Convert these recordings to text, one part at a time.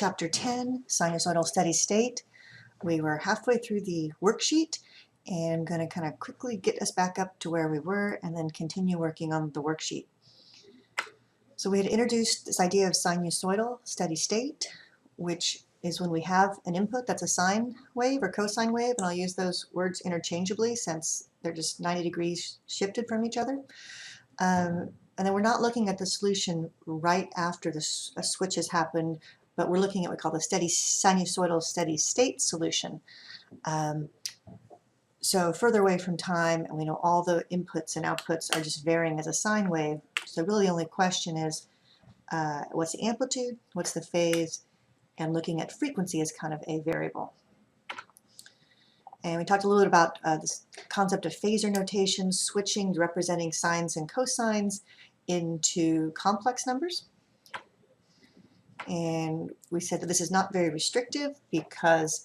Chapter 10, Sinusoidal Steady State. We were halfway through the worksheet and I'm going to kind of quickly get us back up to where we were and then continue working on the worksheet. So we had introduced this idea of sinusoidal steady state, which is when we have an input that's a sine wave or cosine wave, and I'll use those words interchangeably since they're just 90 degrees shifted from each other. And then we're not looking at the solution right after a switch has happened, but we're looking at what we call the sinusoidal steady state solution. So further away from time, and we know all the inputs and outputs are just varying as a sine wave. So really the only question is, what's the amplitude, what's the phase, and looking at frequency as kind of a variable. And we talked a little bit about this concept of phasor notation, switching, representing sines and cosines into complex numbers. And we said that this is not very restrictive because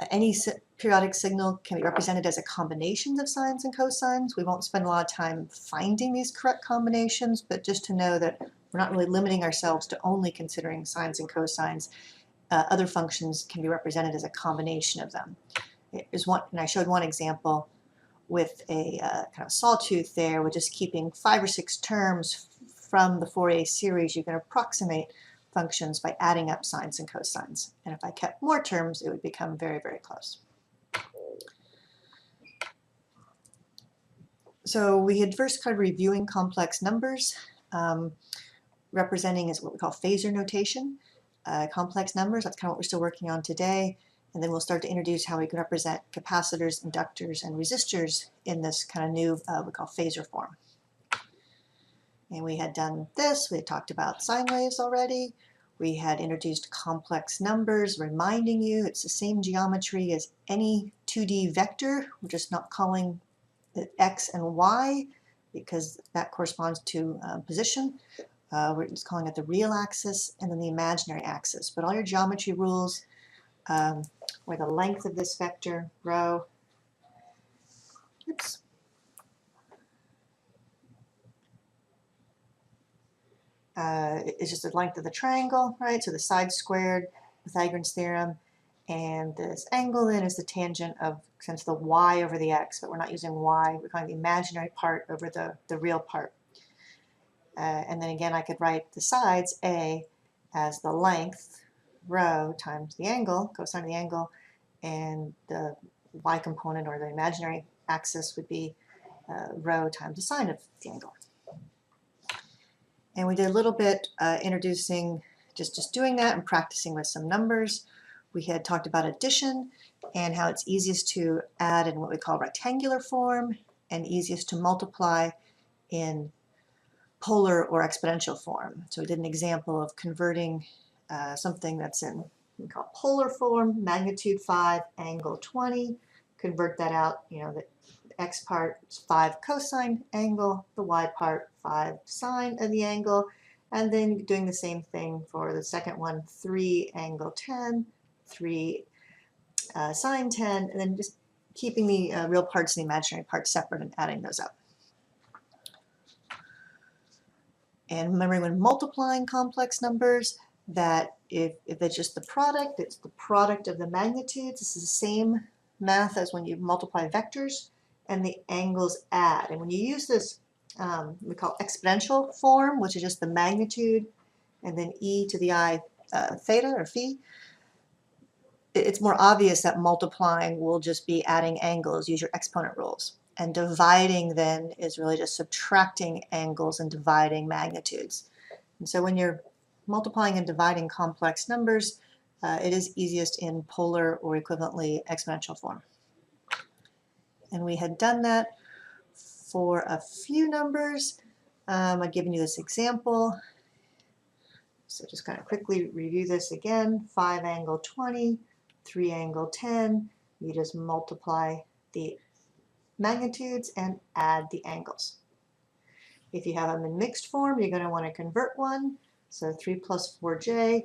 any periodic signal can be represented as a combination of sines and cosines. We won't spend a lot of time finding these correct combinations, but just to know that we're not really limiting ourselves to only considering sines and cosines. Other functions can be represented as a combination of them. There's one, and I showed one example with a kind of sawtooth there, with just keeping 5 or 6 terms from the Fourier series. You can approximate functions by adding up sines and cosines. And if I kept more terms, it would become very, very close. So we had first kind of reviewing complex numbers, representing is what we call phasor notation. Complex numbers, that's kind of what we're still working on today. And then we'll start to introduce how we can represent capacitors, inductors, and resistors in this kind of new, we call phasor form. And we had done this, we had talked about sine waves already. We had introduced complex numbers, reminding you it's the same geometry as any 2D vector. We're just not calling it x and y because that corresponds to position. We're just calling it the real axis and then the imaginary axis. But all your geometry rules, where the length of this vector, rho, oops, it's just the length of the triangle, right? So the side squared, Pythagorean's theorem, and this angle then is the tangent of since the y over the x, but we're not using y, we're calling the imaginary part over the real part. And then again, I could write the sides, A, as the length, rho, times the angle, cosine of the angle, and the y component, or the imaginary axis, would be rho times the sine of the angle. And we did a little bit introducing, just doing that and practicing with some numbers. We had talked about addition and how it's easiest to add in what we call rectangular form and easiest to multiply in polar or exponential form. So we did an example of converting something that's in what we call polar form, magnitude 5, angle 20. Convert that out, you know, the x part is 5 cosine angle, the y part 5 sine of the angle, and then doing the same thing for the second one, 3 angle 10, 3 sine 10, and then just keeping the real parts and the imaginary parts separate and adding those up. And remembering when multiplying complex numbers that if it's just the product, it's the product of the magnitudes. This is the same math as when you multiply vectors, and the angles add. And when you use this, we call exponential form, which is just the magnitude and then e to the I theta or phi, it's more obvious that multiplying will just be adding angles. Use your exponent rules. And dividing then is really just subtracting angles and dividing magnitudes. And so when you're multiplying and dividing complex numbers, it is easiest in polar or equivalently exponential form. And we had done that for a few numbers. I've given you this example. So just kind of quickly review this again. 5 angle 20, 3 angle 10. You just multiply the magnitudes and add the angles. If you have them in mixed form, you're going to want to convert one. So 3 plus 4j,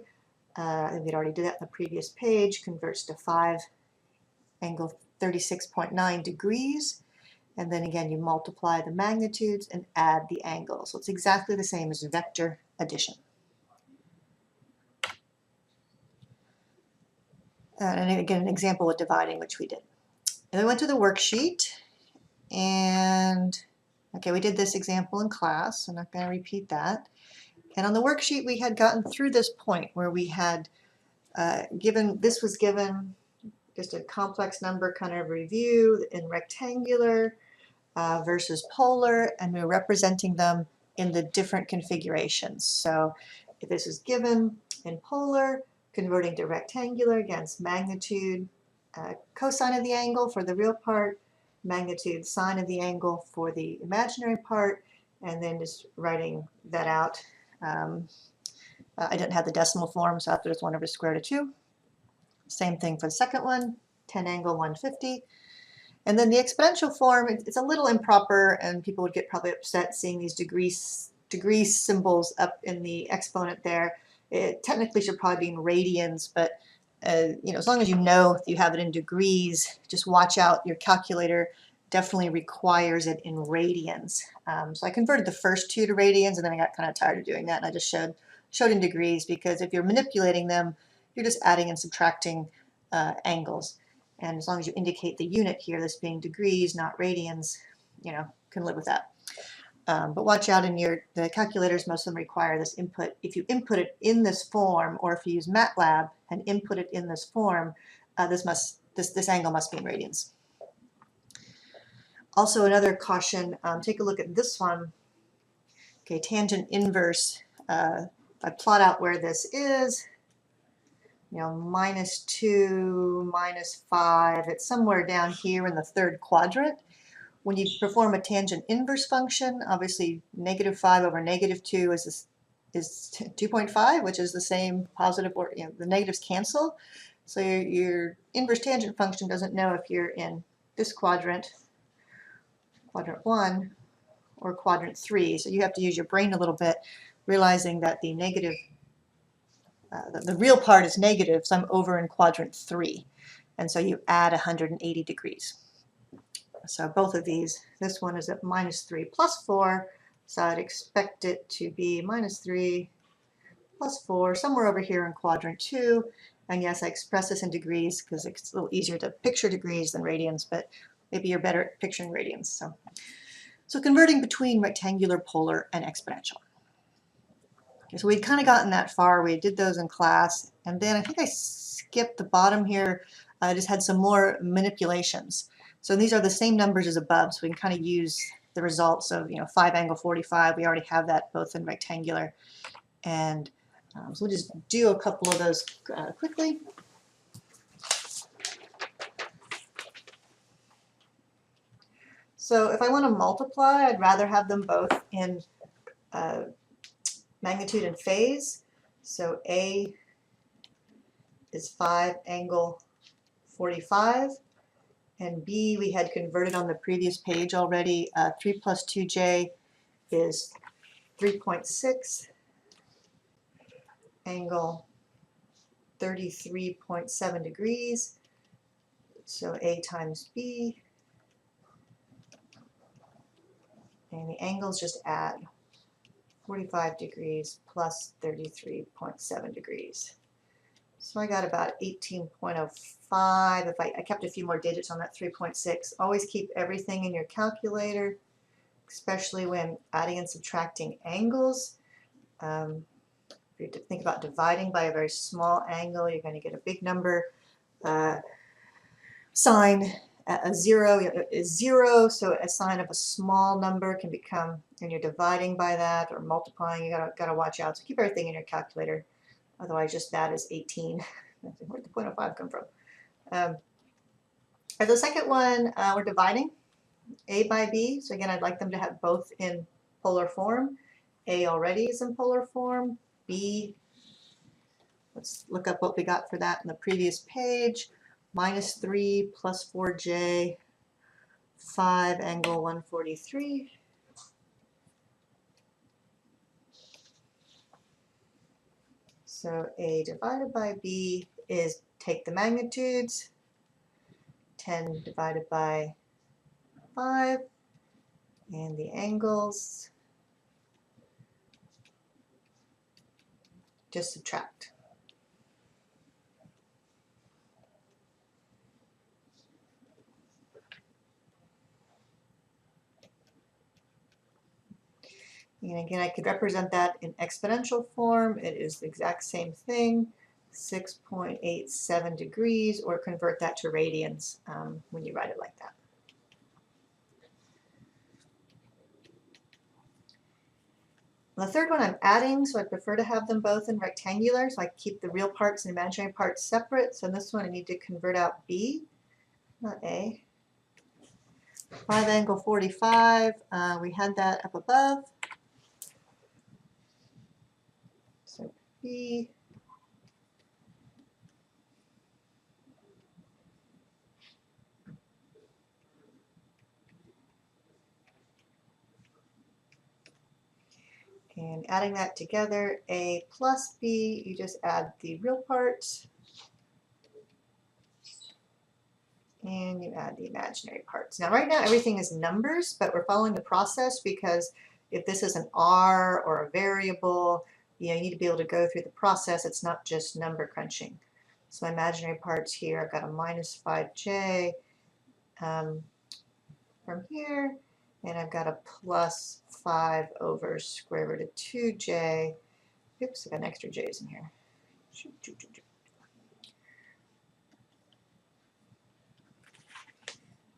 we'd already did that in the previous page, converts to 5 angle 36.9 degrees. And then again, you multiply the magnitudes and add the angles. So it's exactly the same as vector addition. And again, an example with dividing, which we did. And then we went to the worksheet, and okay, we did this example in class. I'm not going to repeat that. And on the worksheet, we had gotten through this point where we had this was given just a complex number kind of review in rectangular versus polar, and we're representing them in the different configurations. So if this is given in polar, converting to rectangular against magnitude cosine of the angle for the real part, magnitude sine of the angle for the imaginary part, and then just writing that out. I didn't have the decimal form, so after just 1 over square root of 2. Same thing for the second one, 10 angle 150. And then the exponential form, it's a little improper, and people would get probably upset seeing these degree symbols up in the exponent there. It technically should probably be in radians, but as long as you know you have it in degrees, just watch out. Your calculator definitely requires it in radians. So I converted the first 2 to radians, and then I got kind of tired of doing that, and I just showed in degrees, because if you're manipulating them, you're just adding and subtracting angles. And as long as you indicate the unit here, this being degrees, not radians, can live with that. But watch out in the calculators, most of them require this input. If you input it in this form, or if you use MATLAB and input it in this form, this angle must be in radians. Also, another caution, take a look at this one. Okay, tangent inverse. If I plot out where this is, -2, -5, it's somewhere down here in the third quadrant. When you perform a tangent inverse function, obviously -5 over -2 is 2.5, which is the same positive, or the negatives cancel. So your inverse tangent function doesn't know if you're in this quadrant, quadrant 1, or quadrant 3. So you have to use your brain a little bit, realizing that the negative, the real part is negative, so I'm over in quadrant 3. And so you add 180 degrees. So both of these, this one is at -3 plus 4, so I'd expect it to be -3 plus 4, somewhere over here in quadrant 2. And yes, I express this in degrees because it's a little easier to picture degrees than radians, but maybe you're better at picturing radians. So converting between rectangular, polar, and exponential. Okay, so we'd kind of gotten that far. We did those in class, and then I think I skipped the bottom here. I just had some more manipulations. So these are the same numbers as above, so we can kind of use the results of 5 angle 45. We already have that both in rectangular. And so we'll just do a couple of those quickly. So if I want to multiply, I'd rather have them both in magnitude and phase. So A is 5 angle 45. And B, we had converted on the previous page already. 3 plus 2j is 3.6 angle 33.7 degrees. So A times B. And the angles just add 45 degrees plus 33.7 degrees. So I got about 18.05. If I kept a few more digits on that 3.6. Always keep everything in your calculator, especially when adding and subtracting angles. If you think about dividing by a very small angle, you're going to get a big number. Sine a 0 is 0, so a sine of a small number can become, and you're dividing by that or multiplying, you gotta watch out. So keep everything in your calculator. Otherwise, just that is 18. Where'd the 0.05 come from? For the second one, we're dividing A by B. So again, I'd like them to have both in polar form. A already is in polar form. B, let's look up what we got for that in the previous page. -3 plus 4j, 5 angle 143. So A divided by B is take the magnitudes, 10 divided by 5, and the angles, just subtract. And again, I could represent that in exponential form. It is the exact same thing, 6.87 degrees, or convert that to radians when you write it like that. The third one I'm adding, so I prefer to have them both in rectangular, so I keep the real parts and imaginary parts separate. So in this one I need to convert out B, not A. 5 angle 45, we had that up above. So B. And adding that together, A plus B, you just add the real parts. And you add the imaginary parts. Now right now everything is numbers, but we're following the process because if this is an R or a variable, you need to be able to go through the process. It's not just number crunching. So my imaginary parts here, I've got a minus 5j from here, and I've got a plus 5 over square root of 2j. Oops, I've got an extra j's in here.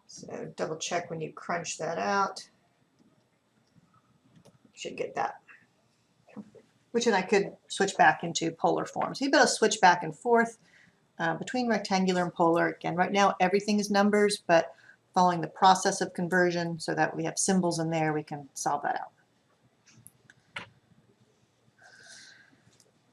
So double check when you crunch that out. You should get that. Which then I could switch back into polar form. So you'd be able to switch back and forth between rectangular and polar. Again, right now everything is numbers, but following the process of conversion so that we have symbols in there, we can solve that out.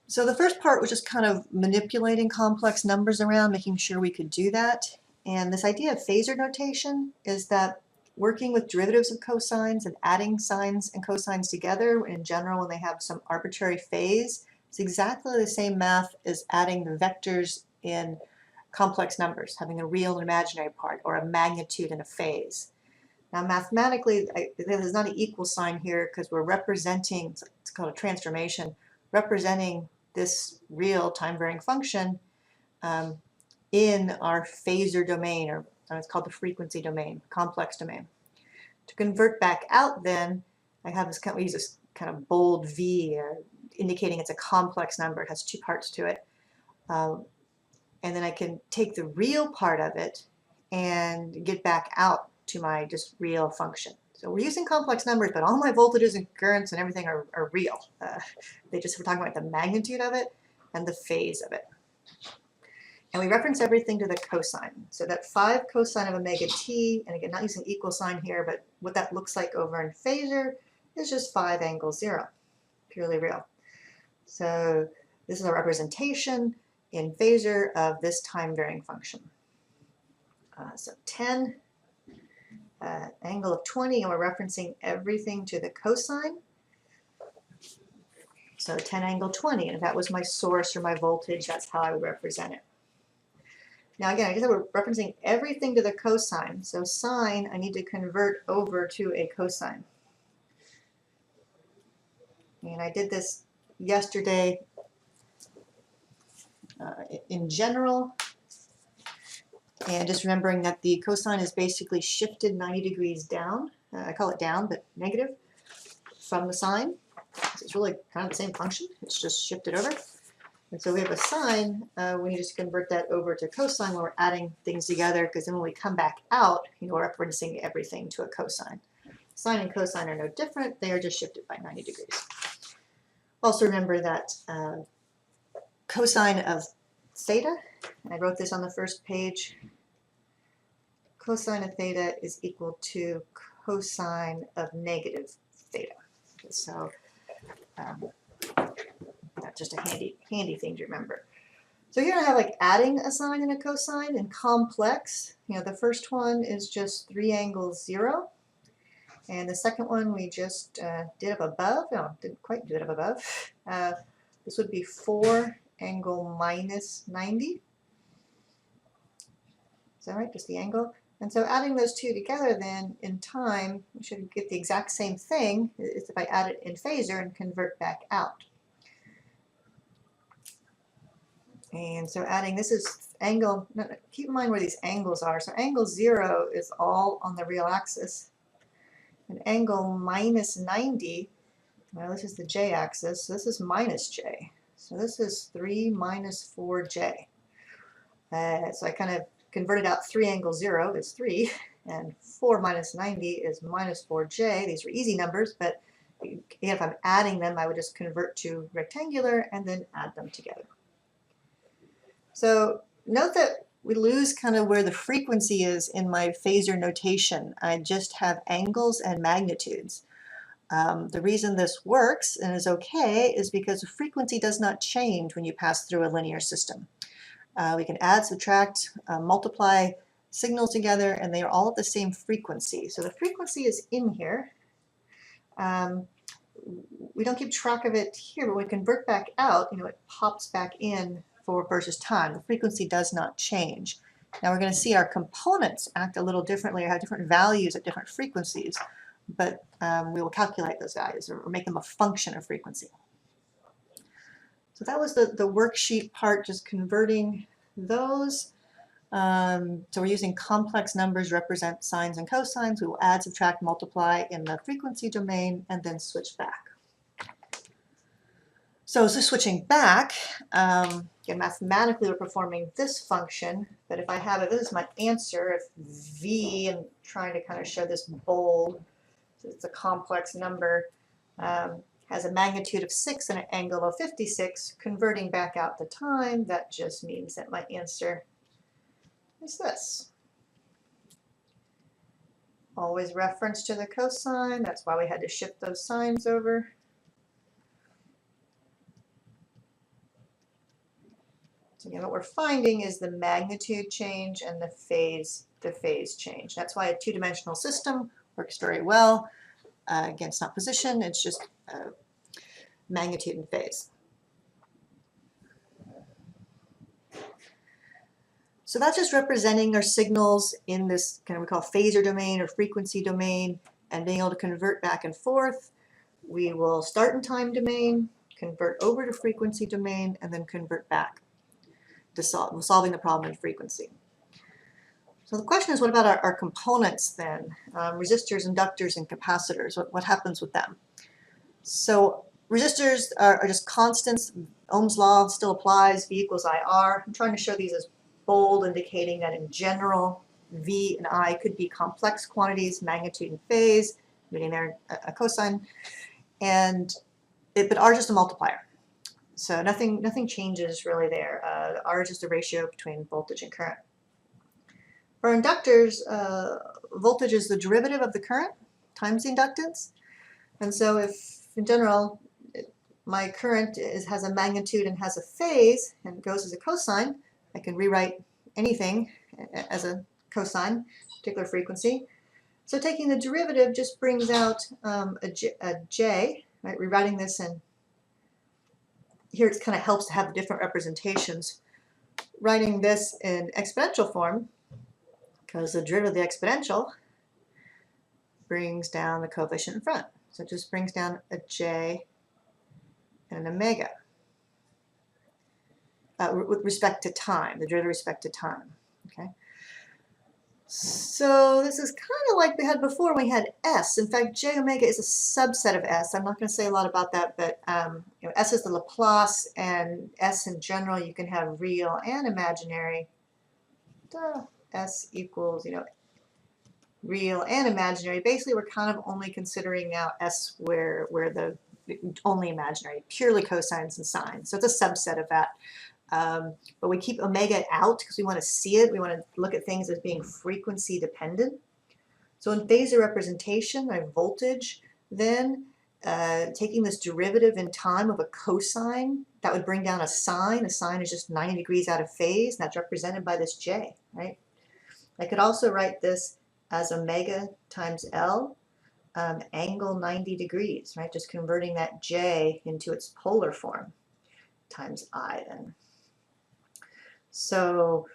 So the first part was just kind of manipulating complex numbers around, making sure we could do that. And this idea of phasor notation is that working with derivatives of cosines and adding sines and cosines together in general when they have some arbitrary phase, it's exactly the same math as adding the vectors in complex numbers, having a real and imaginary part, or a magnitude and a phase. Now mathematically, there's not an equal sign here because we're representing, it's called a transformation, representing this real time-varying function in our phasor domain, or it's called the frequency domain, complex domain. To convert back out then, I have this we use this kind of bold V indicating it's a complex number. It has two parts to it. And then I can take the real part of it and get back out to my just real function. So we're using complex numbers, but all my voltages and currents and everything are real. We're talking about the magnitude of it and the phase of it. And we reference everything to the cosine. So that 5 cosine of omega t, and again, not using equal sign here, but what that looks like over in phasor is just 5 angle 0, purely real. So this is a representation in phasor of this time-varying function. So 10, angle of 20, and we're referencing everything to the cosine. So 10 angle 20, and if that was my source or my voltage, that's how I would represent it. Now again, I guess we're referencing everything to the cosine. So sine, I need to convert over to a cosine. And I did this yesterday in general. And just remembering that the cosine is basically shifted 90 degrees down. I call it down, but negative from the sine. So it's really kind of the same function. It's just shifted over. And so we have a sine, we need to convert that over to cosine when we're adding things together, because then when we come back out, we're referencing everything to a cosine. Sine and cosine are no different, they are just shifted by 90 degrees. Also remember that cosine of theta, and I wrote this on the first page, cosine of theta is equal to cosine of negative theta. So that's just a handy thing to remember. So here I have like adding a sine and a cosine and complex. The first one is just 3 angle 0. And the second one we just did up above. No, didn't quite do it up above. This would be 4 angle minus 90. Is that right? Just the angle. And so adding those two together then in time, we should get the exact same thing as if I add it in phasor and convert back out. And so adding, this is angle, keep in mind where these angles are. So angle 0 is all on the real axis. And angle minus 90 Well, this is the j-axis, so this is minus j. So this is 3 minus 4j. So I kind of converted out 3 angle 0 is 3, and 4 minus 90 is minus 4j. These are easy numbers, but again, if I'm adding them, I would just convert to rectangular and then add them together. So note that we lose kind of where the frequency is in my phasor notation. I just have angles and magnitudes. The reason this works and is okay is because the frequency does not change when you pass through a linear system. We can add, subtract, multiply signals together, and they are all at the same frequency. So the frequency is in here. We don't keep track of it here, but when we convert back out, it pops back in for versus time. The frequency does not change. Now we're going to see our components act a little differently or have different values at different frequencies, but we will calculate those values or make them a function of frequency. So that was the worksheet part, just converting those. So we're using complex numbers represent sines and cosines. We will add, subtract, multiply in the frequency domain, and then switch back. So switching back, again, mathematically we're performing this function, but if I have it, this is my answer, if v, I'm trying to kind of show this bold, so it's a complex number, has a magnitude of 6 and an angle of 56, converting back out the time, that just means that my answer is this. Always reference to the cosine, that's why we had to shift those signs over. So again, what we're finding is the magnitude change and the phase change. That's why a two-dimensional system works very well. Again, it's not position, it's just magnitude and phase. So that's just representing our signals in this kind of we call phasor domain or frequency domain and being able to convert back and forth. We will start in time domain, convert over to frequency domain, and then convert back to solving the problem in frequency. So the question is, what about our components then? Resistors, inductors, and capacitors, what happens with them? So resistors are just constants. Ohm's law still applies, V equals IR. I'm trying to show these as bold, indicating that in general, V and I could be complex quantities, magnitude and phase, meaning they're a cosine, but R is just a multiplier. So nothing changes really there. R is just a ratio between voltage and current. For inductors, voltage is the derivative of the current times the inductance. And so if, in general, my current has a magnitude and has a phase and goes as a cosine, I can rewrite anything as a cosine, particular frequency. So taking the derivative just brings out a j, right? Rewriting this, and here it kind of helps to have different representations. Writing this in exponential form, because the derivative of the exponential brings down the coefficient in front. So it just brings down a j and an omega with respect to time, the derivative with respect to time. Okay. So this is kind of like we had before when we had S. In fact, j omega is a subset of S. I'm not going to say a lot about that, but S is the Laplace, and S in general you can have real and imaginary. S equals, real and imaginary. Basically, we're kind of only considering now S where the only imaginary, purely cosines and sines. So it's a subset of that. But we keep omega out because we want to see it. We want to look at things as being frequency dependent. So in phasor representation, I have voltage, then taking this derivative in time of a cosine, that would bring down a sine. A sine is just 90 degrees out of phase, and that's represented by this j, right? I could also write this as omega times L, angle 90 degrees, right? Just converting that j into its polar form times I then. So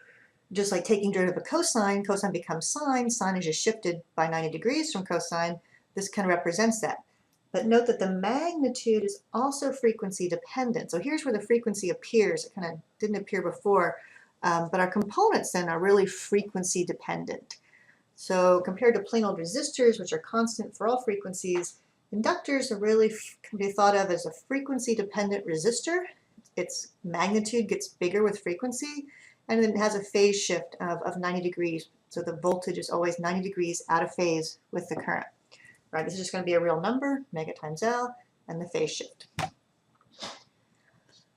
just like taking derivative of cosine, cosine becomes sine, sine is just shifted by 90 degrees from cosine. This kind of represents that. But note that the magnitude is also frequency dependent. So here's where the frequency appears. It kind of didn't appear before. But our components then are really frequency dependent. So compared to plain old resistors, which are constant for all frequencies, Inductors are really can be thought of as a frequency-dependent resistor. Its magnitude gets bigger with frequency, and then it has a phase shift of 90 degrees. So the voltage is always 90 degrees out of phase with the current. Right, this is just going to be a real number, omega times L, and the phase shift.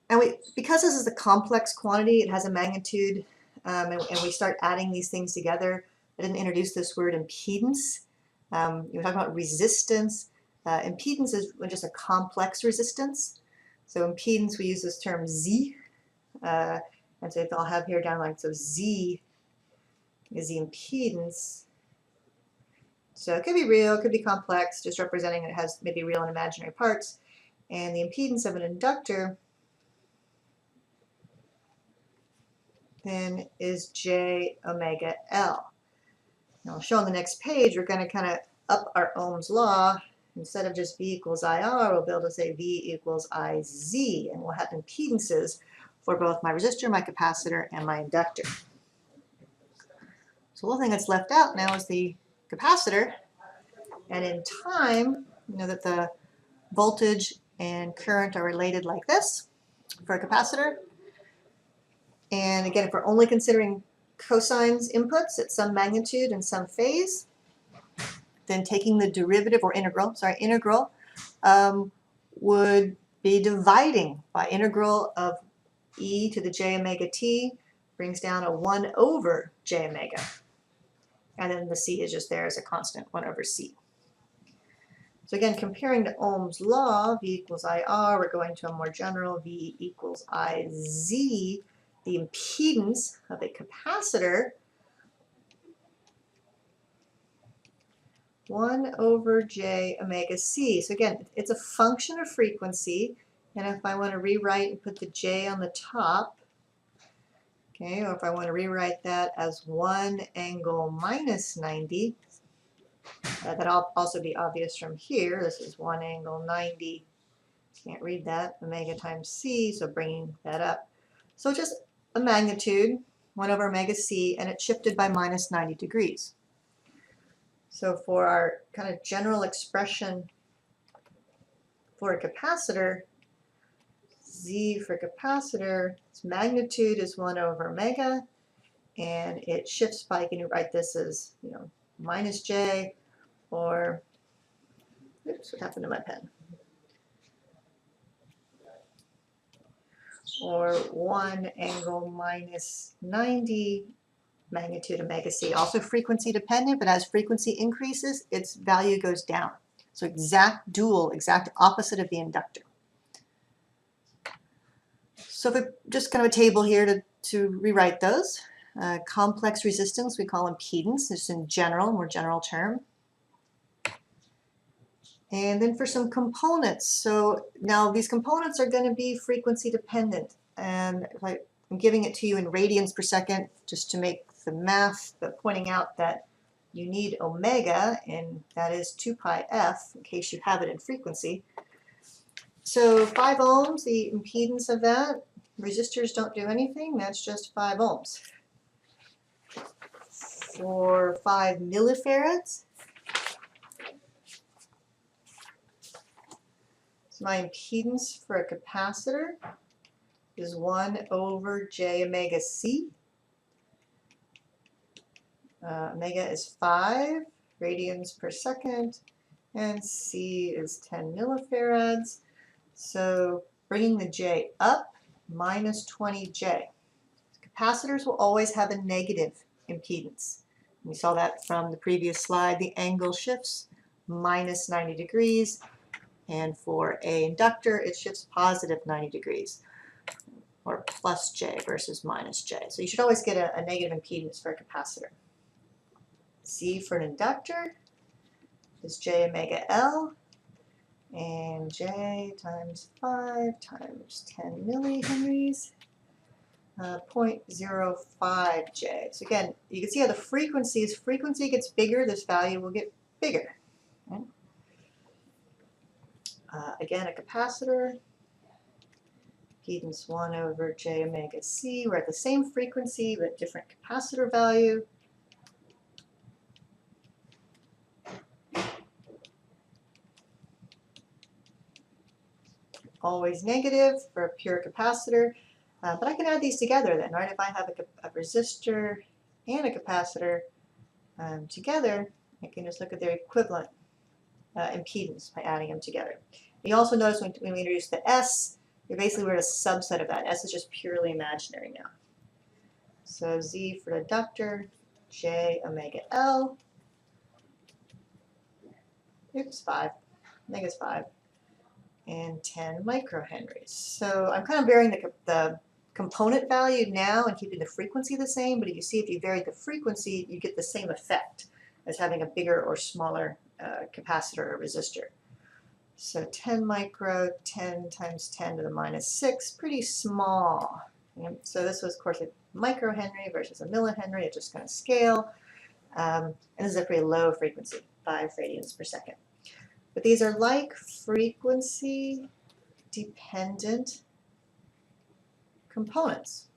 And because this is a complex quantity, it has a magnitude, and we start adding these things together. I didn't introduce this word impedance. You're talking about resistance. Impedance is just a complex resistance. So impedance, we use this term Z. And so I'll have here down like, so Z is the impedance. So it could be real, it could be complex, just representing it has maybe real and imaginary parts. And the impedance of an inductor then is J omega L. Now I'll show on the next page, we're going to kind of up our Ohm's law. Instead of just V equals IR, we'll be able to say V equals IZ, and we'll have impedances for both my resistor, my capacitor, and my inductor. So one thing that's left out now is the capacitor, and in time, you know that the voltage and current are related like this for a capacitor. And again, if we're only considering cosines inputs at some magnitude and some phase, then taking the derivative or integral would be dividing by integral of e to the j omega t brings down a 1 over j omega. And then the c is just there as a constant, 1 over c. So again, comparing to Ohm's law, V equals IR, we're going to a more general V equals IZ. The impedance of a capacitor, 1 over j omega c. So again, it's a function of frequency, and if I want to rewrite and put the j on the top, okay, or if I want to rewrite that as 1 angle minus 90, that'll also be obvious from here. This is 1 angle 90. Can't read that, omega times c, so bringing that up. So just a magnitude, 1 over omega c, and it's shifted by minus 90 degrees. So for our kind of general expression for a capacitor, Z for capacitor, its magnitude is 1 over omega, and it shifts by, you can write this as, you know, minus j, or, oops, what happened to my pen? Or 1 angle minus 90 magnitude omega c. Also frequency dependent, but as frequency increases, its value goes down. So exact dual, exact opposite of the inductor. So for just kind of a table here to rewrite those. Complex resistance we call impedance, just in general, more general term. And then for some components, so now these components are going to be frequency dependent, and if I'm giving it to you in radians per second just to make the math, but pointing out that you need omega, and that is 2 pi f in case you have it in frequency. So 5 ohms, the impedance of that, resistors don't do anything, that's just 5 ohms. For 5 millifarads, so my impedance for a capacitor is 1 over j omega c. Omega is 5 radians per second, and c is 10 millifarads. So bringing the j up, minus 20j. Capacitors will always have a negative impedance. We saw that from the previous slide. The angle shifts minus 90 degrees, and for a inductor, it shifts positive 90 degrees, or plus j versus minus j. So you should always get a negative impedance for a capacitor. C for an inductor is j omega L, and j times 5 times 10 millihenries, 0.05 j. So again, you can see how the frequency gets bigger, this value will get bigger. Right? Again, a capacitor, impedance 1 over j omega c. We're at the same frequency but different capacitor value. always negative for a pure capacitor. But I can add these together then, right? If I have a resistor and a capacitor together, I can just look at their equivalent impedance by adding them together. You also notice when we introduce the S, we're at a subset of that. S is just purely imaginary now. So Z for the inductor, J omega L, oops, 5, negative 5, and 10 microhenries. So I'm kind of varying the component value now and keeping the frequency the same, but you see if you vary the frequency, you get the same effect as having a bigger or smaller capacitor or resistor. So 10 micro, 10 times 10 to the minus 6, pretty small. So this was, of course, a microhenry versus a millihenry. It's just going to scale. And this is a pretty low frequency, 5 radians per second. But these are like frequency dependent components.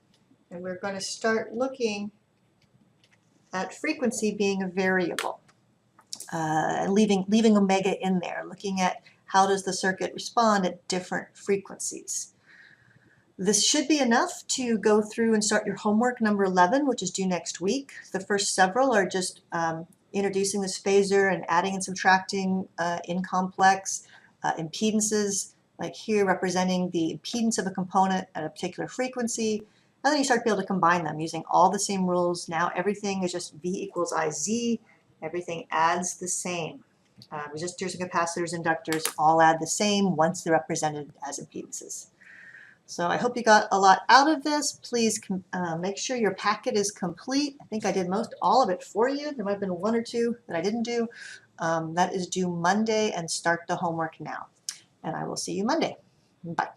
And we're going to start looking at frequency being a variable, leaving omega in there, looking at how does the circuit respond at different frequencies. This should be enough to go through and start your homework number 11, which is due next week. The first several are just introducing this phasor and adding and subtracting in complex impedances, like here representing the impedance of a component at a particular frequency. And then you start to be able to combine them using all the same rules. Now everything is just V equals IZ. Everything adds the same. Resistors and capacitors, inductors all add the same once they're represented as impedances. So I hope you got a lot out of this. Please make sure your packet is complete. I think I did all of it for you. There might have been one or two that I didn't do. That is due Monday, and start the homework now. And I will see you Monday. Bye.